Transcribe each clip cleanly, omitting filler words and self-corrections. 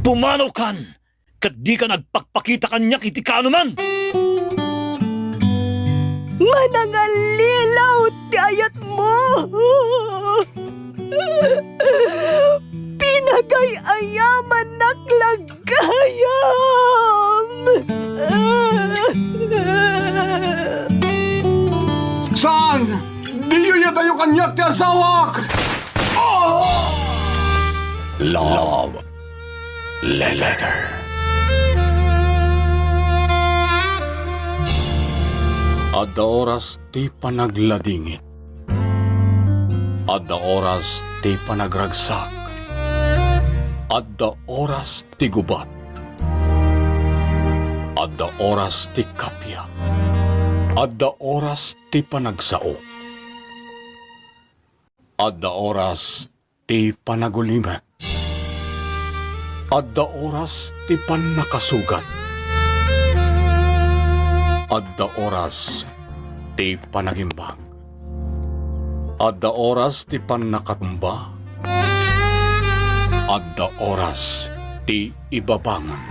Pumanaw kan! Kat di ka nagpakpakita kanya kiti ka anuman! Manangalilaw ti ayat mo! Pinagay-ayaman naklagayam! Saan? Di yun tayo kanyak ti asawak! Love Letter. Adda oras ti panagladingit. Adda oras ti panagragsak. Adda oras ti gubat. Adda oras ti kapya. Adda oras ti panagsao. Adda oras ti panagulimet. Adda oras ti pannakasugat. Adda oras ti panagimbag. Adda oras ti pannakatumba. Adda oras ti ibabangon.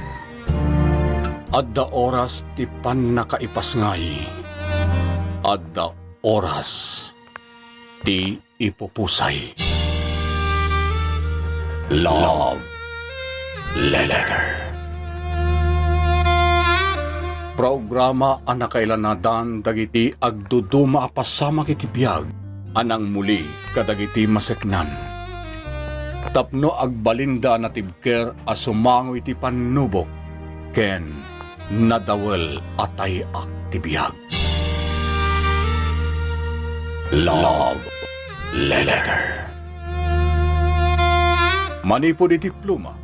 Adda oras ti pannakaipasngay. Adda oras ti ipupusay. Love Letter. Programa ang nakailanadan dagiti agduduma apasama kiti biyag anang muli kadagiti maseknan. Tapno agbalinda na tibker asumango iti panubok ken nadawel atay ak ti biyag. Love Letter. Manipod iti pluma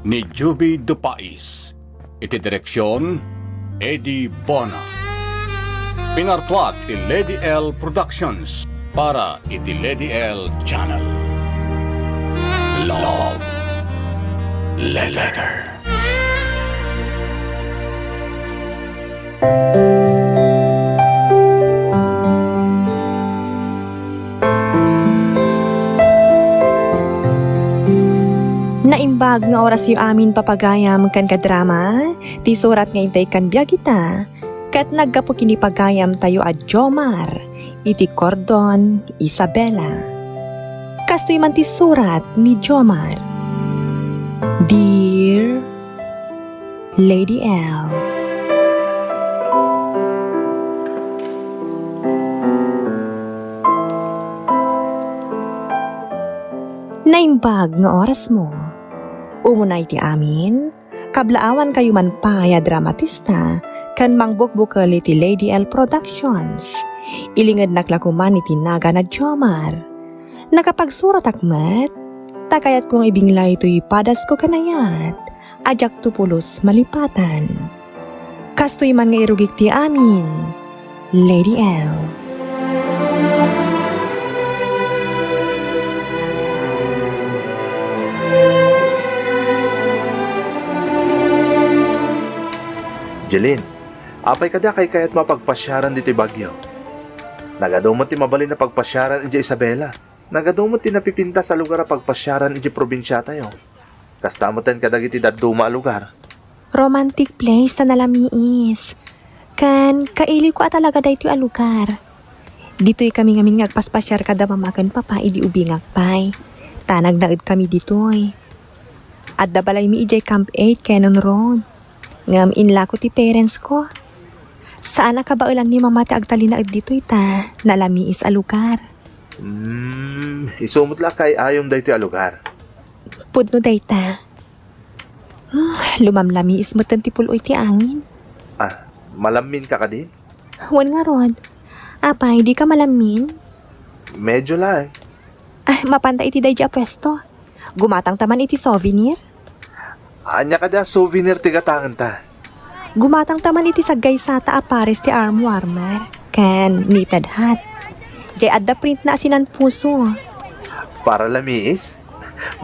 ni Juby Dupais. Iti direksyon Eddie Bona. Pinartuat ti Lady L Productions para iti Lady L Channel. Love Letter. Naimbag nga oras yu amin papagayam kan kadrama, ti surat nga intay kan biya kita, kat naggapo kini pagayam tayo at Jomar, iti Cordon, Isabela. Kastoy man ti surat ni Jomar. Dear Lady L, naimbag nga oras mo. Umunay ti amin, kablaawan kayo man paya dramatista, kan mangbukbukal iti Lady L Productions. Ilingad naklakuman iti naga na Jomar. Nakapagsurat akmat, takayat kong ibingla ito'y padas ko kanayat, ajak tupulos malipatan. Kastoy man nga irugik ti amin, Lady L. Jeline, apay kada kay kayat mapagpasyaran dito Bagyo. Nagadumot ti mabalin na pagpasyaran iti Isabela. Nagadumot ti napipinta sa lugar na pagpasyaran iti probinsya tayo. Kastamoten kadagiti daduma lugar. Romantic place na nalamiis. Kan, kaili ko talaga dayto a lugar. Dito'y kami ngamin ngagpaspasyar kada mamakan papa idi ubing agpay. Tanag naid kami dito'y. At dabalay mi ijay Camp 8 Cannon Road. Ngam inla ko ti parents ko. Saan nakabailan ni mama ti agtalinaid dito ita, nalamiis a lugar. Isumot la kay ayom dayto a lugar. Pudno dayta. Lumamlamiis mo ti puloy ti angin. Malamin ka din? Wan nga rod. Apay, di ka malamin? Medyo la Mapanta iti day a pwesto. Gumatang taman iti souvenir. Anya kada souvenir ti gatangan ta. Gumatang taman iti saggay sata apares ti arm warmer. Ken, knitted hat. Jay adda print na asinan puso. Para lamiis?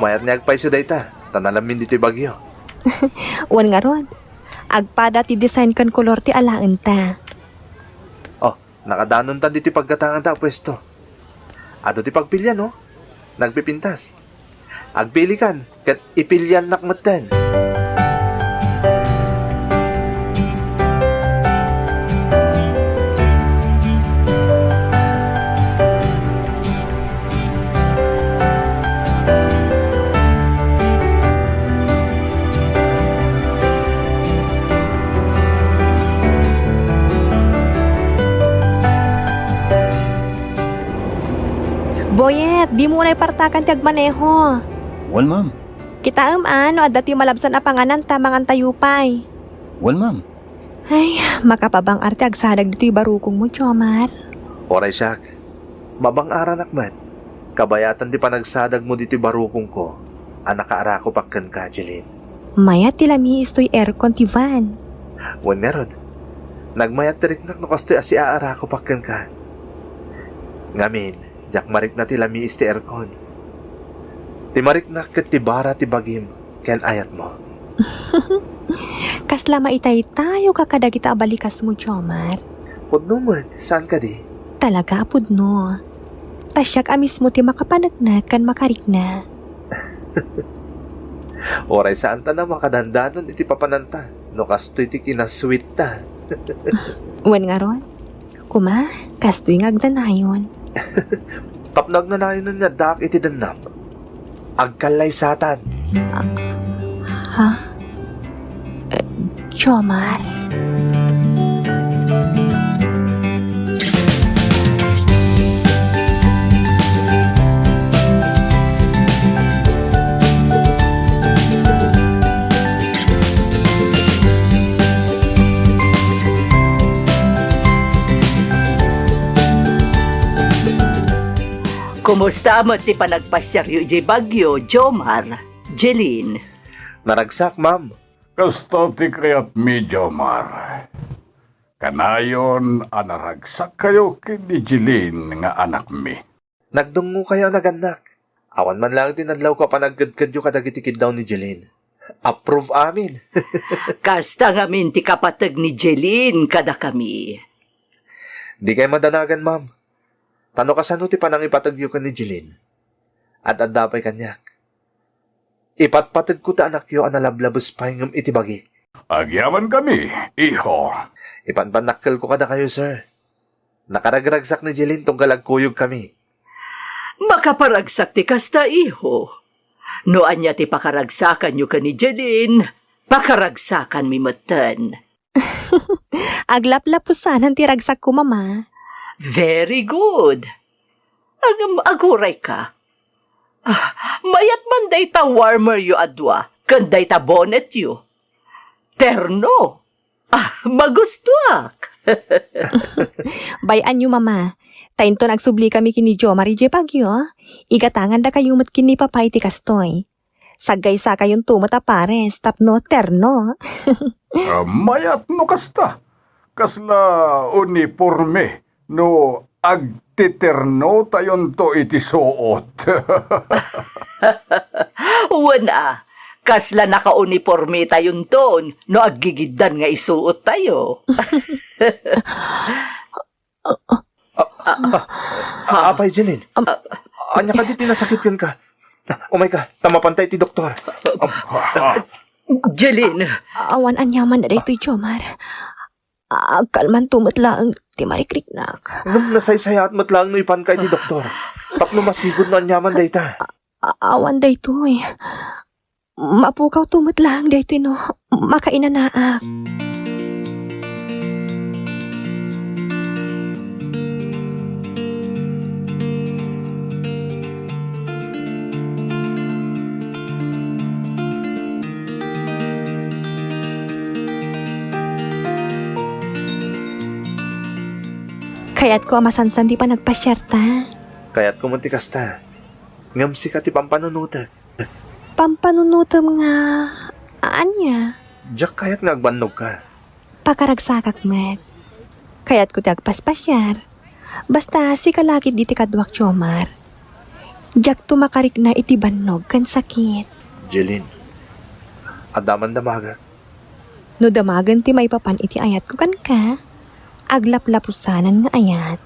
Mayat niya agpay siya dayta. Tanalamin dito Bagyo. Wan nga rod. Agpada ti design kan kolor ti alaan ta. Nakadanon ta dito paggatangan ta pwesto. Ado ti pagpilyan no? Nagpipintas. Agpili kan, kat ipilyan nakmatan. Boyet, di mo na ipartakan ti agmaneho. Well, ma'am. Kita ano, at dati malabsan a panganan tamangan tayupay. Well, ma'am. Ay, makapabang arte agsadag dito yung barukong mo, Jomar. Oray siyak. Mabang aranak man. Kabayatan di pa nagsadag mo dito barukong ko. Anak kaara ko pakkan ka, Jeline. Maya tilami istoy aircon ti van. Wan meron. Nagmayat tiriknak no kastoy asi aara ko pakkan ka. Ngamin, jak marik na tilami isti aircon. Ti marik na ket ti bara ti bagim ken ayat mo. Kasla maitay tayo kakada kita abalikas mo, Jomar. Pudno man, saan ka di? Talaga apod no. Tasyak amis mo ti makapanagna kan makarik na. Oray saan ta na makadandanon iti papananta. No kastoy ti kinasweet ta. Wan nga ron? Kuma, kastoy nga agdanayon. Tapnag na nayon na dak iti danam. Agkalay satan. Ha? Jomar? Kumusta mo ti panagpasyaryo di bagyo, Jomar, Jeline? Naragsak, ma'am. Kasto ti kayat mi, Jomar. Kanayon, anaragsak kayo kini Jeline nga anak mi. Nagdungo kayo naganak. Awan man lang tinadlaw ko panagkadkadyo kadagitikid daw ni Jeline. Approve amin. Kasta ngamin ti kapatag ni Jeline kada kami. Di kayo madanagan, ma'am. Tano kasano ti panang ipatagyo ka ni Jeline? At adapay kanyak. Ipatpatag ko ta anak yo analablabos pahingam iti bagi. Agyaman kami, iho. Ipanpanakkel ko kada kayo, sir. Nakaragragsak ni Jeline tong galagkuyog kami. Makaparagsak ti kasta, iho. Noan niya ti pakaragsakan nyo ka ni Jeline, pakaragsakan mi matan. Aglap-lapusan ti ragsak ko, mama. Very good. Aguray ka. Mayat man day ta warmer yu adwa, kan day ta bonnet yu. Terno. Magustuak. Bayan nyo, mama. Tainto nagsubli kami kini Jomar ije pagyo. Igatangan da kayo mat kini papay ti kastoy. Sagay sa kayon tumata pares, tapno terno. Mayat no kasta. Kasla uniforme no agtiterno tayon to iti suot. Wana, kasla naka-uniforme tayon ton, no aggigidan nga isuot tayo. Apay, Jeline. Anya ka di tinasakit yun ka. Umay ka, tamapantay ti doktor. Jeline, Awan anyaman na dito, Jomar. Kalman tumatlaang ti marikriknak. Nung nasaysayat mo't lang no ipan kay ti doktor. Tapno masigod na anyaman dayta. Awan dito eh. Mapukaw tumatlaang dito no. Makainanaak. Kaya't ko amasansan di pa nagpasyarta. Kaya't kumunti kasta. Ngamsi ka ti pampanunutak. Pampanunutam nga. Anya? Diyak kaya't nga agbannog ka. Pakaragsakak met. Kaya't ko ti agpaspasyar. Basta si kalakit di ti kadwak, Jomar. Diyak tumakarik na iti bannog kan sakit. Jeline. Adaman damaga. No damagan ti may papan iti ayat ko kan ka. Aglap-lapusanan nga ayat.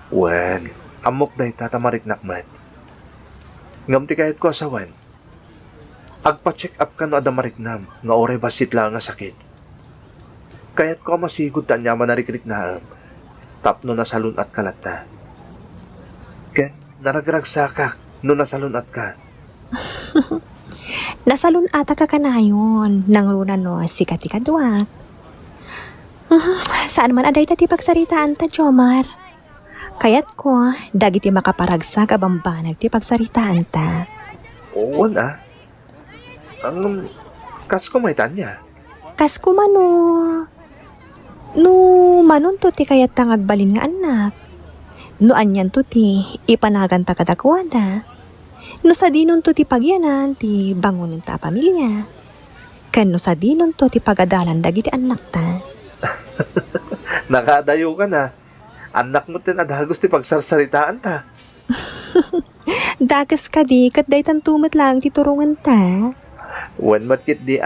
Well, amok dayta tamarik nakmat. Ngam ti kayat ko asawan. Agpa-check up ka no adamariknam, nga oray basit lang nga sakit. Kaya't ko masigod ta niya manarikrik na tapno nasalun at kalata. Ken, naragragsakak no nasalun at ka. Nasalun ata ka kanayon, nang runa no sikat-ikadwak. Saan man aday tati pagsaritaan ta, Jomar? Kayat ko, dagiti makaparagsak abambanag ti pagsaritaan ta. Oo na. Kas ko may tanya. Kas kumano, no manon to ti kayat tang agbalin nga anak. No anyan to ti ipanagan ta kadakwada. No sa dinon to ti pagyanan ti bangunin ta pamilya. Ken no sa dinon to ti pagadalan dagiti anak ta. Nakadayo ka na. Anak mo tinadagos ti pagsarsaritaan ta. Dagas ka di, kat day tantumot lang ti turungan ta. Wen matkit di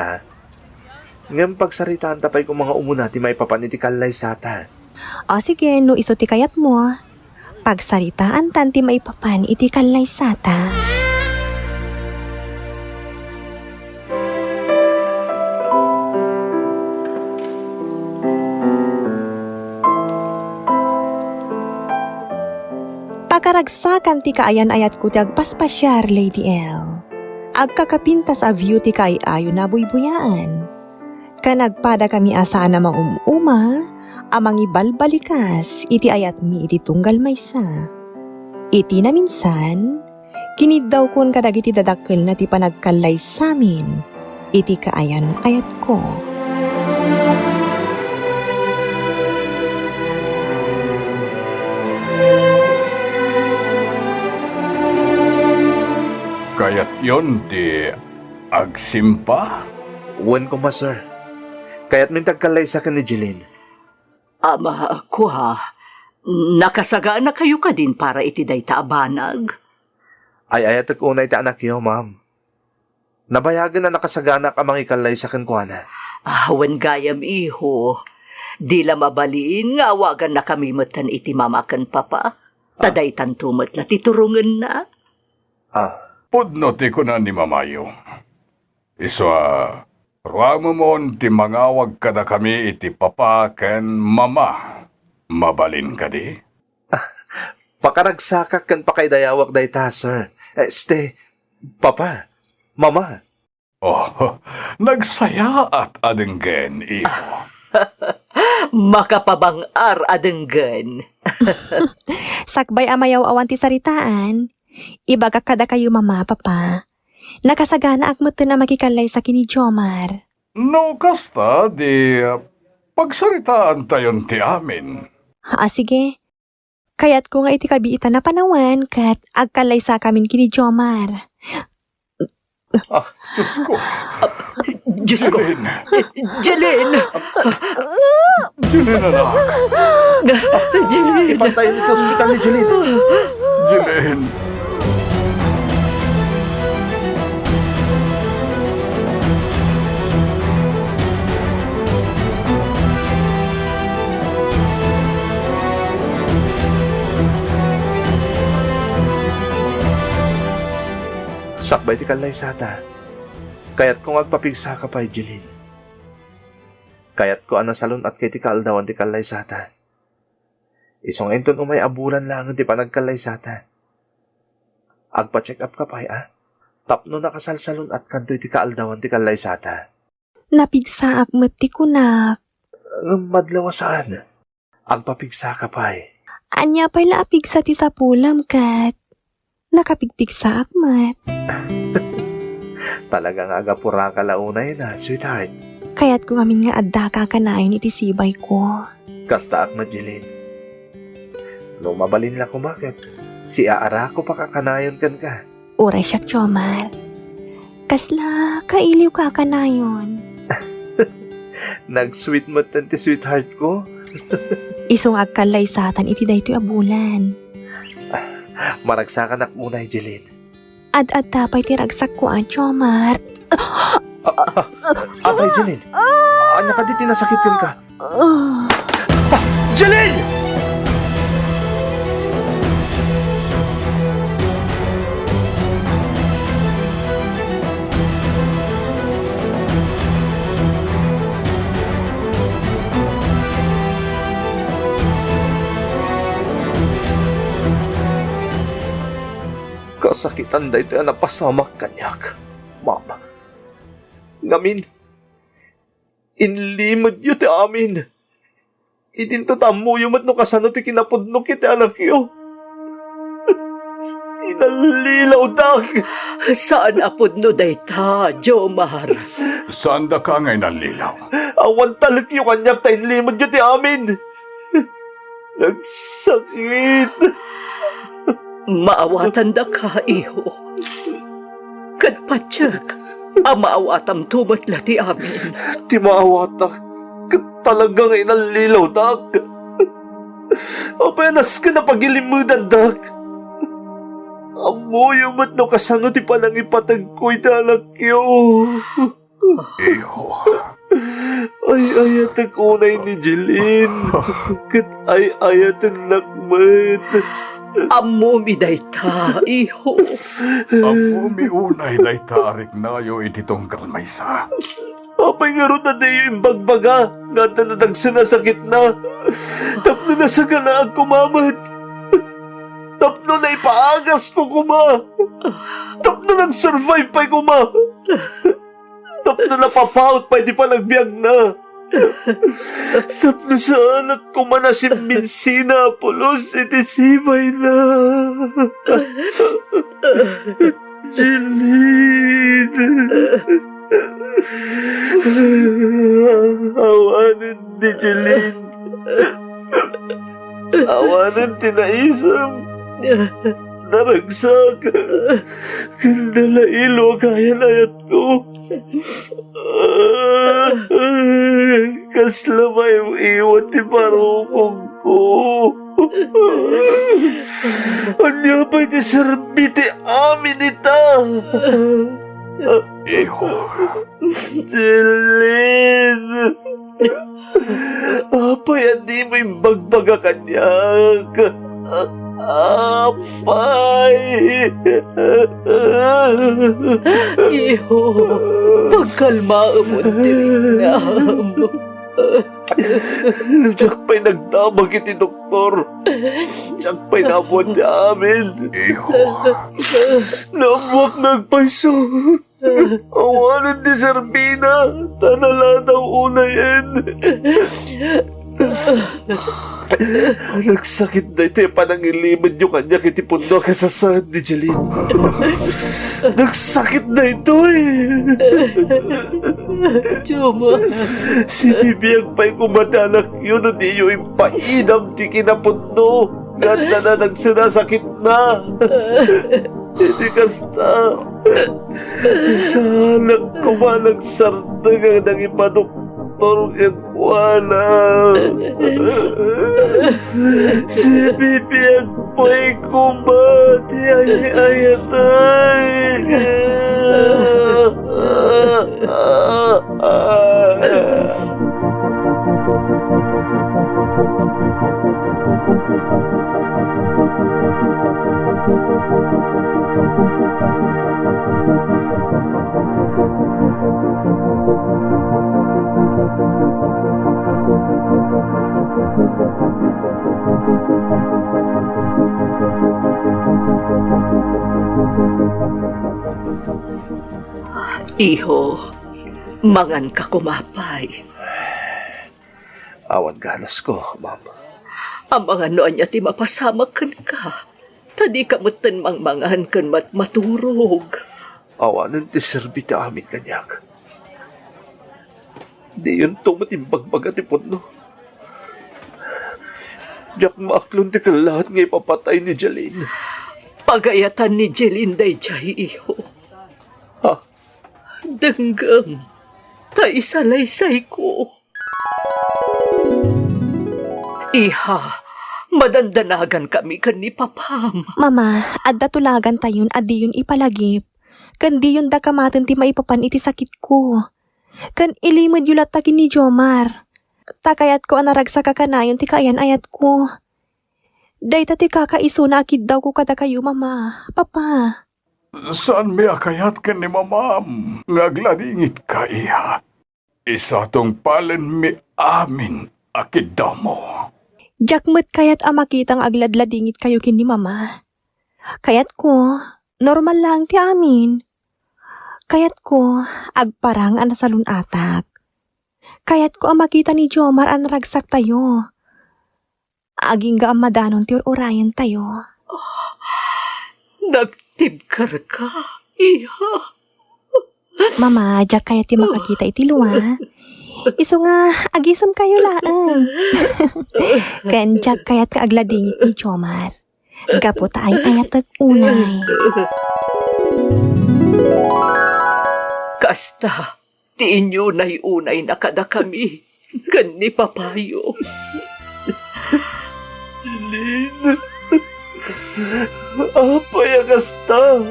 Ngam pagsaritaan ta pa'y kung mga umuna ti may papaniti kalay sa ta. O sige, no iso ti kayat mo. Pagsaritaan tan ti maipapan iti kalay sata. Pakaragsakan ti kaayan ayat ko ti agpaspasyar, Lady L. Agkakapintas a view ti kaayo na buybuyaan. Kanagpada kami asaan na maumuma, amang ibalbalikas, iti ayat mi iti tunggal maysa. Iti na minsan, kiniddaw kon kadag iti dadakkel na ti panagkalay samin, iti kaayan ayat ko. Kaya't yon ti agsimpa? Wen ko ma, sir. Kaya't mintag kalay sa akin ni Jeline. Ama, kuha. Nakasagaan na kayo ka din para iti dayta abanag. Ay ayat ag unay ti anak yo, ma'am. Nabayagan na nakasaganak amang ikalay sa akin ko na. Wen gayam iho. Di la mabaliin nga awagan na kami matan iti mamakan papa. Tadaytan tumat na titurungan na. Pudno ti ko na ni Mamayo. Iswa, ruamo mon ti mangawag kada kami iti papa ken mama. Mabalin ka di? Pakaragsakak kan pakaydayawak day ta, sir. Papa, mama. Oh, nagsaya at adenggen iyo. Makapabangar adenggan. Sakbay amayaw awan ti saritaan, ibaga kada kayo mama, papa. Nakasagana akmeten na makikalay sa kini Jomar. No, kasta di pagsaritaan tayon ti amin. Sige. Kaya't ko nga iti kabiitan na panawan kat agkalay sa kamin kini Jomar. Diyos ko. Diyos ko. Jeline. Jeline! Jeline, anak. Jeline! Ipantayin sa ospital ni Jeline. Jeline. Sakbay ti kalay sata. Kaya't kung agpapigsa ka pa, Jeline. Kaya't ko ana salon at kay ti kaaldawan ti kalay sata. Isong enton umay abulan lang ti panagkalay sata. Agpa-check up ka pa, Tapno nakasalsalon at kantoy ti kaaldawan ti kalay sata. Napigsa akmet ti kunak. Madlawa saan? Agpapigsa ka pa, Anya pa'y laapigsa ti sapulam kat. Nakapigpigsa akmet. Talagang agapura ka launay na, sweetheart. Kaya't kung amin nga adda ka kanayon iti sibay ko. Kasta ak na, Jeline. No mabalin lang kung bakit. Si Aara ko pa kakanayon kan ka. Oray siya, Jomar. Kasla, kailiw ka kanayon. Nag-sweet mo ti sweetheart ko. Isong agkalay satan iti daytoy abulan. Maragsakan ak munay, Jeline. Ad-ad tapay tiragsak ko, Jomar. Atay, Jeline. Anya ka di tinasakit yun ka. Jeline! Kasakitan da ito na pasamak kanyak. Mama. Ngamin. Inlimod yu ti amin. Idinto tamo yung mat no kasano ti kinapudno kiti anak yo. Inalilaw dag. Saan apod no dayta, Jomar? Saan da ka ngay nalilaw? Awan talak yung kanyak tayo limod yun ti amin. Nagsakit. Maawatan da ka, iho. Kadpatsyag, maawatam tumat lati amin. Ti maawata. Talagang inalilaw dag. Apenas ka na pagilimudan dag. Amo yung mat no kasano ti panangipatag ko'y dalak yo. Iho. Ay ayat ang unay ni Jeline. Kat ay ayat ang lakmat. Amo mi dayta, iho. Ang umiunay day tarik na yo ititong kalmaysa. Apay nga ron na di yung bagbaga. Nga na nagsinasakit na. Tapno na sa ganaag kumamat. Tapno na ipaagas ko kuma. Tapno nag-survive pa'y kuma. Tapno na papaut pa'y di pa nagbiag na. Tapno sa anak kuma na si Minsina Apolos itisibay na. Jeline. Awanan ni Jeline. Awanan tinaisam. Naragsak. Kandalailo kaya layat ko. Kasla yung iwan ti parukong ko. Anya pa'y ti serbiti amin ita. Iho. Jeline. Apay, hindi mo yung bagbaga kanyak. Apay. Iho, pagkalma mo tinignan. Diyak pa'y nagdamag iti doktor. Diyak pa'y nabuhat niya amin. Iho. Nabuwak nagpaiso. Awanan ni Serbina. Tanala daw una yan. Nagsakit na ito yung panangiliman yung kanya kitipundo kasasaan ni Jeline. Nagsakit na ito eh. Jomar. Si Bibiyag pa'y kumadanak yun at iyo yung painam di kinapundo. Ganda na nagsinasakit na. Hindi kasta. Sa anak ko malagsardag ang nangipadoktor at wala. Si Bibiyag pa'y kumati ay-ayatay. Iho, mangan ka kumapay. Awan ganas ko, ma'am. Ang mga noon niya ti mapasamak ka. Tadi ka mutan mangan kan maturog. Awanan ti serbita amin kanyak. Di yun tumatimbagbaga ti puno. Diyak maaklon ti kalahat nga ipapatay ni Jeline. Pagayatan ni Jelinday Jay, iho. Ha? Denggang, taisalaysay ko. Iha, madandanagan kami kan ni Papam. Mama, adda tulagan tayon adi yun ipalagip. Kan di yun da kamaten ti maipapan iti sakit ko. Kan ilimod yulat takin ni Jomar. Takayat ko anaragsa ka kanayon ti kayan ayat ko. Dayta ti kakaiso na akid daw ko kada kayo, Mama. Papa. Saan may akayat ka ni mamam? Ngagladingit ka, iha. Isa tong palen mi amin akid daw mo. Jakmet kayat amakitang agladladingit kayo kini Mama. Kayat ko, normal lang ti amin. Kayat ko, agparang anasalun atak. Kayat ko amakita ni Jomar an ragsak tayo. aging gaamadanon ti orayan tayo. Nagtibkar ka, iha. Mama, jak kaya ti makakita iti luwa. Iso nga, agisam kayo laang. Ken jak kayat ka agladingit ni Chomar. Gapo taay ayatag unay. Kasta, ti inyo na'y unay na kada kami. Kan ni Papayo. Lin, apay agasta.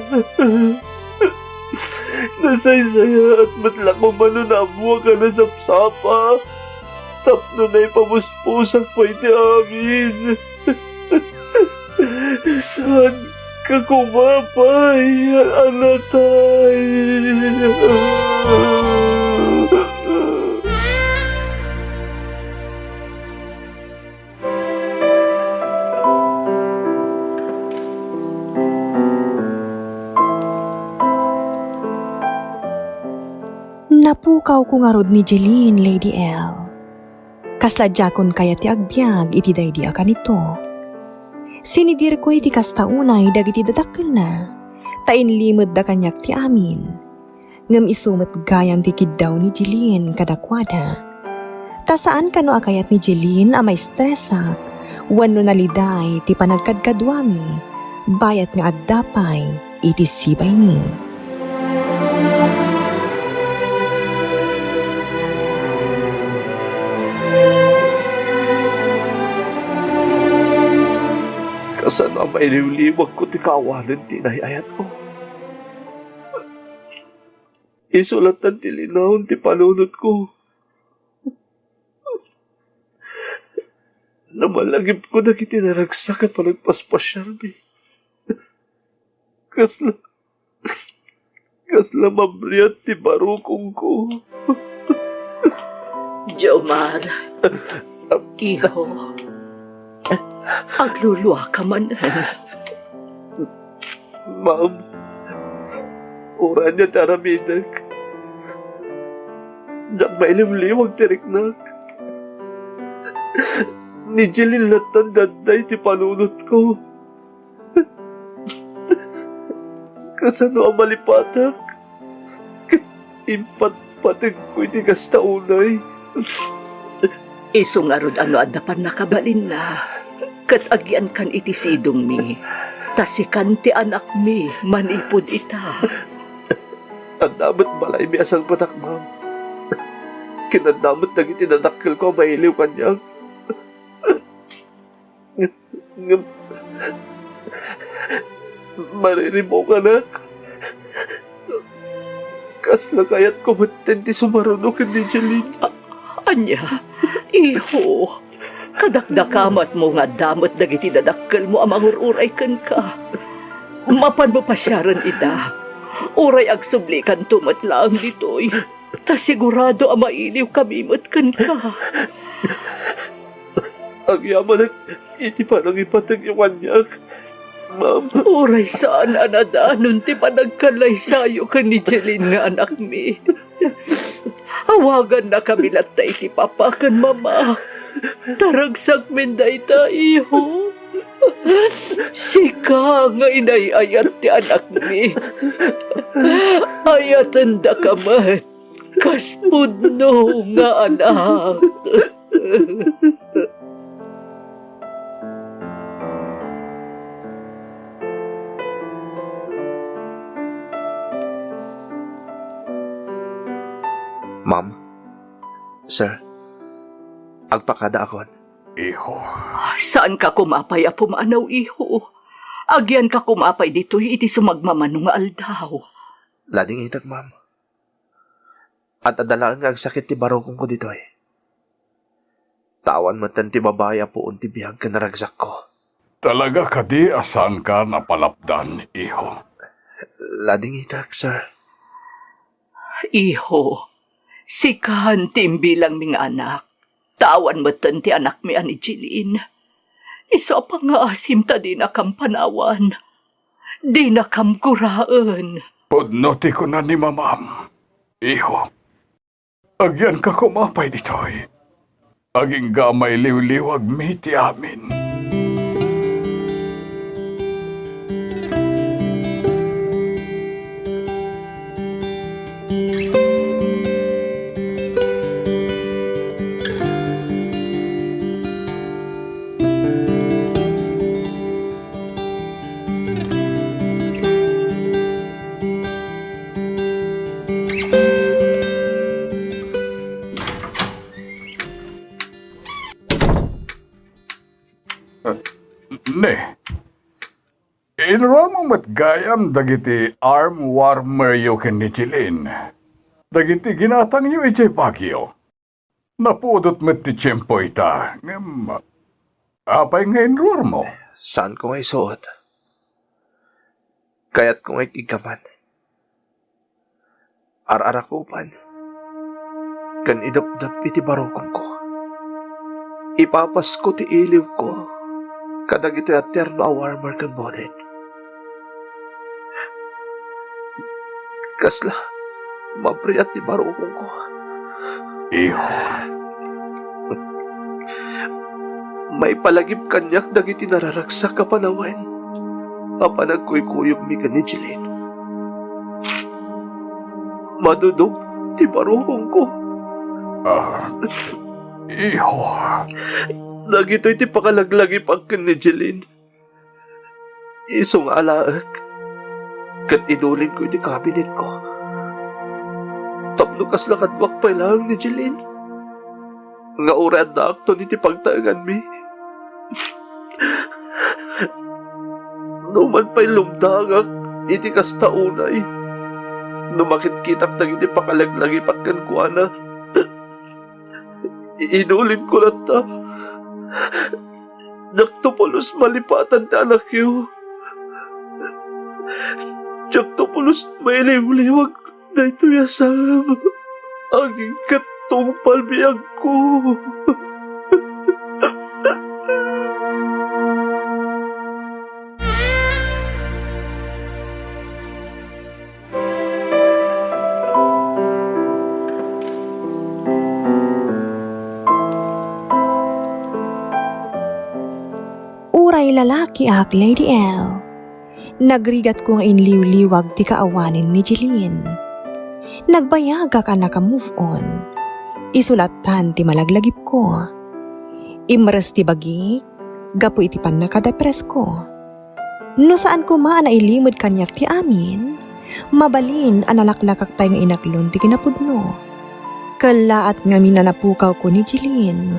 Nasaysaya at matlako manunamwa ka na sapsapa. Tapno na'y pamuspusak pa iti amin. Saan ka kumapay, anatay? Napukaw ko nga rod ni Jeline, Lady L. Kasladjakon kaya ti agbyag iti daydi akan ito. Sinidir ko iti kastaunay dagiti dadakkel na, tain limod da kanyak ti amin. Ngem isumot gayam ti kiddaw ni Jeline kadakwada. Ta saan kano akayat ni Jeline a may stressa, wano naliday ti panagkadkadwami, bayat nga addapay iti sibay ni. Kasan na may liwliwag ko ti kawanan tinayayat ko. Isulatan ti linahon ti panunod ko. Namalagip ko na kitinaragsak at panagpaspasyal mi. Kasla mabriyat ti barukong ko. Jomar, iho. Agluluwa ka man. Ma'am, oran niya taramidag. Diyak mailimliwag tiriknak. Ni Jeline latan daday ti panunot ko. Kasano ang malipatak? Impat-patag ko iti kastaunay. Iso nga rod ano adapan nakabalin na. Kat agyan kan iti sidong mi. Tasikan ti anak mi, manipod ita. Ang damat balay mi asang patak, ma'am. Kinadamat na itinadakil ko mahiliw kanyang. Mariribo ka na. Kasla kayat kumaten ti sumarunok ni Jeline. Anya, iho. Kadakdakamat mo nga damot dagiti dadakkel mo amang ururay ken ka. Mapan mo pasyaran ida. Uray agsubli kan tumat lang ditoy. Ta sigurado ang mailiw kamimot ken ka. Ang yaman at iti parang ipatag yung kanyak. Ma'am. Uray saan anadanon ti panagkalay sayo ken ni Jeline nga anak mi. Awagan na kami latta iti papa ken mama. Taragsak minday ta, iho. Sika nga inayayat ti anak ni. Ayatan da kamat. Kaspudno nga anak. Ma'am. Sir. Agpakada akon. Iho, Saan ka kumapay a pumanaw, iho? Agyan ka kumapay dito'y iti sumagmamano nga aldaw. Lading itag, ma'am. At adalaan nga agsakit ti barokong ko dito eh. Tawan mo tan ti babaya po unti biyag ka naragsak ko. Talaga kadi asan ka napalapdan, iho. Lading itag, sir. Iho, sikahan timbilang ming anak. Tawan mo ti anak mi ani Jeline. Iso pa nga asim ta di nakampanawan. Di nakamkuraan. Pudnoti ko na ni mamam. Iho, agyan ka kumapay ditoy. Aging gamay liwliwag mi ti amin. Ne, inramang matgayam dagiti arm warmer yu ken ni Jilin. Dagiti ginatang yu iti Baguio. Napudot met ti tiyempo ita. Apay nga inruar mo? Saan ko ngay suot? Kaya't ko ngay ikaman. Ararakupan. Kan idapdap iti barokong ko. Ipapas ko ti iliw ko. Kadag ito aterno a warmer kan bonnet. Kasla, mapriat ti barokong ko. Iho, May palagip kanyak dagiti nararagsak ka panawen. Apanagkuykuyog mi ka ni Jilin. Madudog ti barokong ko. iho. Dagito'y ti pakalaglagip ang kan ni Jilin. Isong alaag. Kat idulin ko iti kabinet ko. Tapno kas lakadwak pa lang ni Jilin. Nga urad na akto iti pagtaangan mi. Numan pa'y lumdangak iti kas taunay. Numakit-kitak na iti pakalaglagip ang kan kuana. Idulin ko lang ta. Naktupulos malipatan ti anak yu. Naktupulos may liwliwag na ito yasam. Aging katong palbiyag ko. Uray lalaki ak, Lady L. Nagrigat ko nga inliw-liwag ti kaawanin ni Jilin. Nagbayaga ka naka-move on. Isulatan ti malaglagip ko. Imres ti bagik, gapu iti pan nakadepres ko. No saan ko maan na ilimod kanyak ti amin, mabalin analaklakak pa'y nga inaklon ti kinapudno. Kalaat nga minanapukaw ko ni Jilin,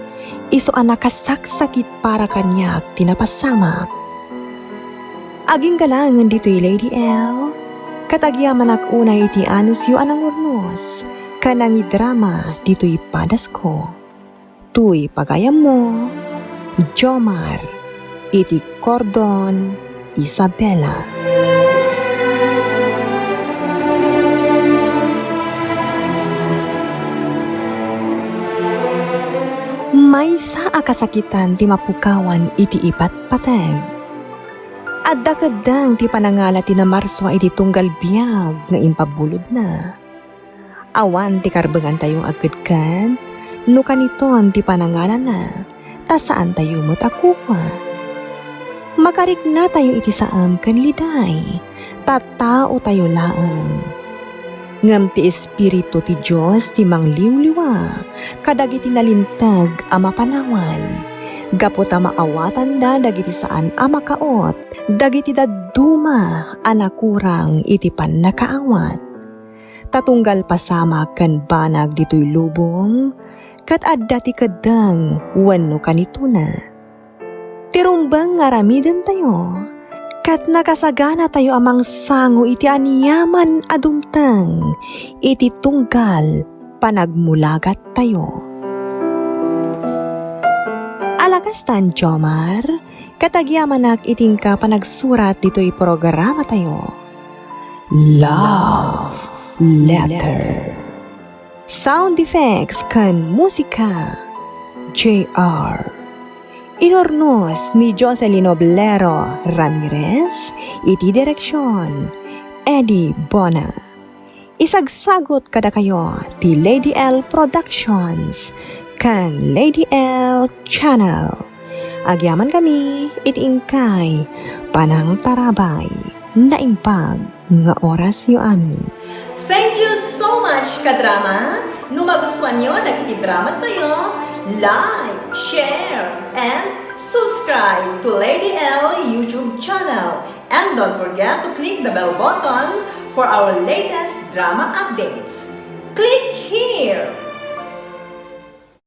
iso anakasaksakit para kanyak tinapasamak. Aging galangan dito'y Lady L, katagyaman unay iti anus yu anang urnos, kanang drama dito'y padas ko. Tuy pagayam mo, Jomar, iti Cordon, Isabela. May sa akasakitan ti mapukawan iti ipat-patag. Adda kadang ti panangala ti na marswa iti tunggal biyag nga impabulod na. Awan ti karbengan tayong agkadkad, no kaniton ti panangala na, ta saan tayo mo't akupa. Makarik na tayo iti saam kan liday, ta tao tayo laang. Ngam ti espiritu ti Diyos ti mangliwliwa, kadagiti nalintag ama panawan. Gapo ta maawatan da dagiti saan ama kaot, dagiti daduma anakurang iti pan nakaawat. Tatunggal pasama kan banag dito'y lubong, kat adda ti kadang wano kanituna. Tirumbang ngaramiden tayo, kat nakasagana tayo amang sango iti aniyaman adumtang, iti tunggal panagmulagat tayo. Alagastan, Jomar, katagyamanak iting ka panagsurat dito'y programa tayo. Love Letter. Sound effects kan musika, J.R. Inornos ni Jocelyn Oblero Ramirez, iti direksyon, Eddie Bona. Isagsagot kada kayo ti Lady L Productions, kan Lady L Channel. Agyaman kami, itingkay, panang tarabay, naimbag nga oras yu amin. Thank you so much, kadrama! Nung magustuhan nyo, nagitidramas na nyo, like, share, and subscribe to Lady L YouTube channel. And don't forget to click the bell button for our latest drama updates. Click here!